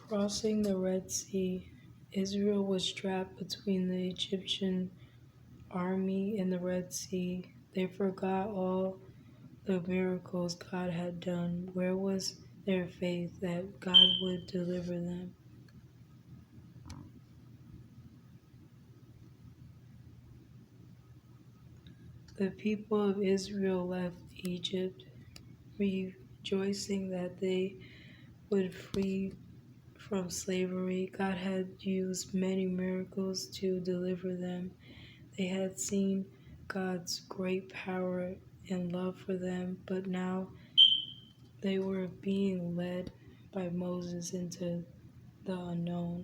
Crossing the Red Sea, Israel was trapped between the Egyptian army and the Red Sea. They forgot all the miracles God had done. Where was their faith that God would deliver them? The people of Israel left Egypt, rejoicing that they would free from slavery. God had used many miracles to deliver them. They had seen God's great power and love for them, but now they were being led by Moses into the unknown.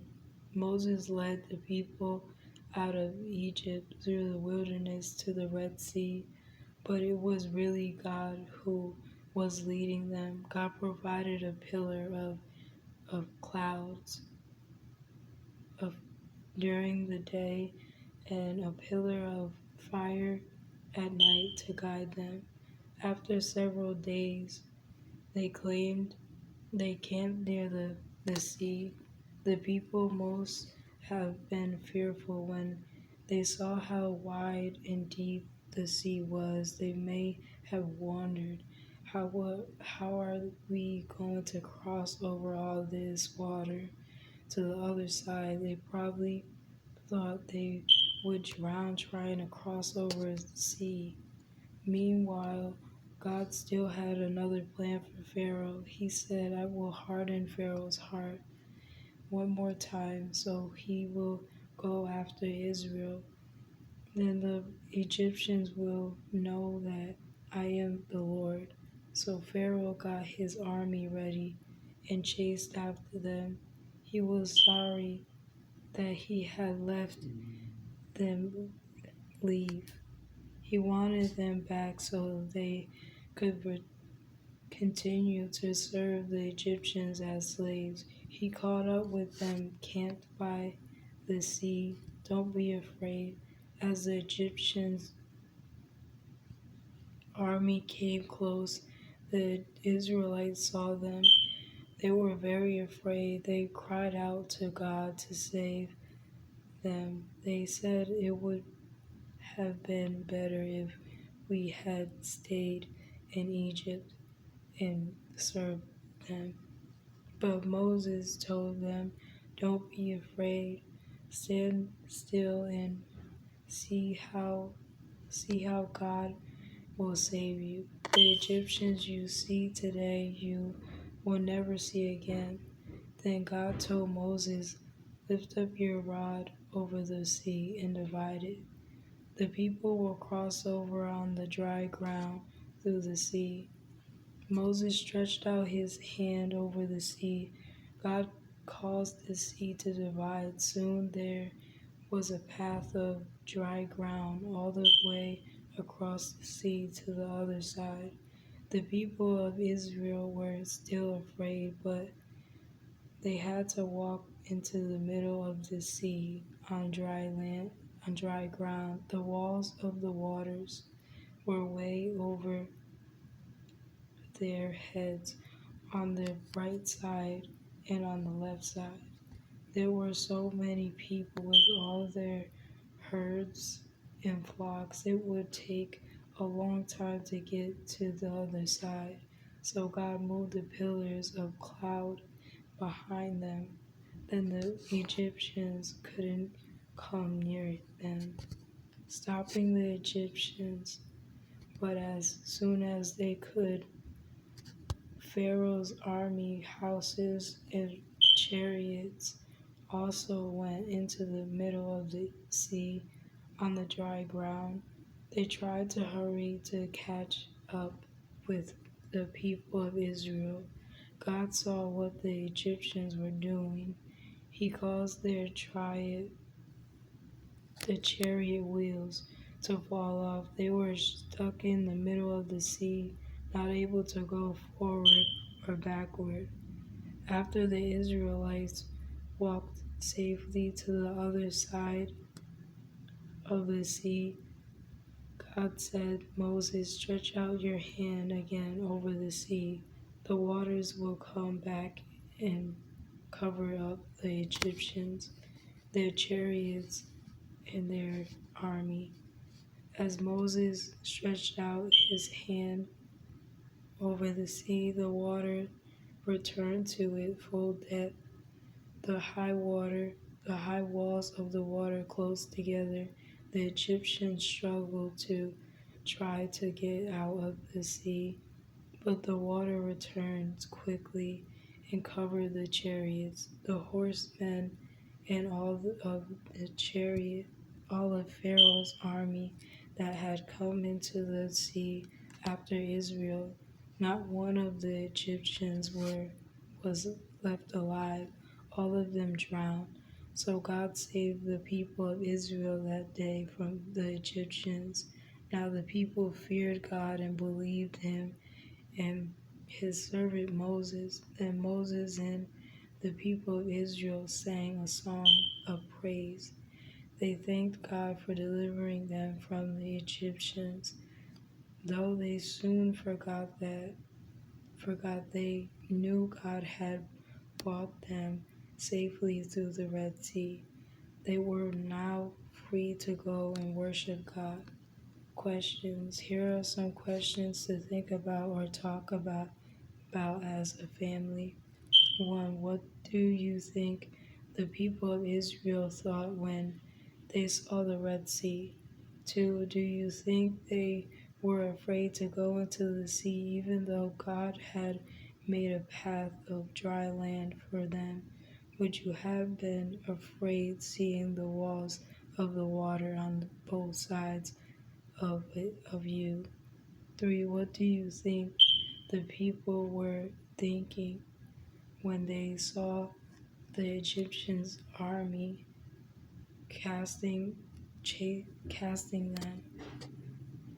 Moses led the people out of Egypt through the wilderness to the Red Sea, but it was really God who was leading them. God provided a pillar of clouds of during the day and a pillar of fire at night to guide them. After several days, they claimed they camped near the sea. The people most have been fearful when they saw how wide and deep the sea was. They may have wondered, how are we going to cross over all this water to the other side? They probably thought they would drown trying to cross over the sea. Meanwhile, God still had another plan for Pharaoh. He said, I will harden Pharaoh's heart one more time so he will go after Israel. Then the Egyptians will know that I am the Lord. So Pharaoh got his army ready and chased after them. He was sorry that he had left them leave. He wanted them back so they could continue to serve the Egyptians as slaves. He caught up with them camped by the sea. Don't be afraid. As the Egyptians' army came close, the Israelites saw them. They were very afraid. They cried out to God to save them. They said it would have been better if we had stayed in Egypt and served them. But Moses told them, don't be afraid. Stand still and see how God will save you. The Egyptians you see today, you will never see again. Then God told Moses, lift up your rod over the sea and divide it. The people will cross over on the dry ground through the sea. Moses stretched out his hand over the sea. God caused the sea to divide. Soon there was a path of dry ground all the way across the sea to the other side. The people of Israel were still afraid, but they had to walk into the middle of the sea on dry land, on dry ground. The walls of the waters were way over their heads on the right side and on the left side. There were so many people with all their herds and flocks, it would take a long time to get to the other side. So God moved the pillars of cloud behind them. Then the Egyptians couldn't come near them, stopping the Egyptians. But as soon as they could, Pharaoh's army, houses, and chariots also went into the middle of the sea on the dry ground. They tried to hurry to catch up with the people of Israel. God saw what the Egyptians were doing. He caused the chariot wheels to fall off. They were stuck in the middle of the sea, not able to go forward or backward. After the Israelites walked safely to the other side of the sea, God said, Moses, stretch out your hand again over the sea. The waters will come back in covered up the Egyptians, their chariots, and their army. As Moses stretched out his hand over the sea, the water returned to its full depth. The the high walls of the water closed together. The Egyptians struggled to try to get out of the sea, but the water returned quickly and covered the chariots, the horsemen, and all of Pharaoh's army that had come into the sea after Israel. Not one of the Egyptians was left alive. All of them drowned. So God saved the people of Israel that day from the Egyptians. Now the people feared God and believed him and his servant Moses. Then Moses and the people of Israel sang a song of praise. They thanked God for delivering them from the Egyptians, though they soon forgot they knew God had brought them safely through the Red Sea. They were now free to go and worship God. Questions. Here are some questions to think about or talk about as a family. 1. What do you think the people of Israel thought when they saw the Red Sea? 2. Do you think they were afraid to go into the sea even though God had made a path of dry land for them? Would you have been afraid seeing the walls of the water on both sides of you? 3. What do you think the people were thinking when they saw the Egyptians' army casting them,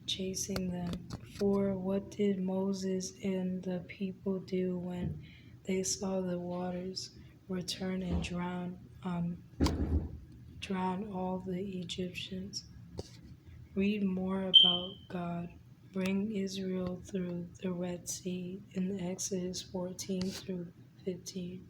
chasing them? 4. What did Moses and the people do when they saw the waters return and drown all the Egyptians? Read more about God bring Israel through the Red Sea in Exodus 14 through 15.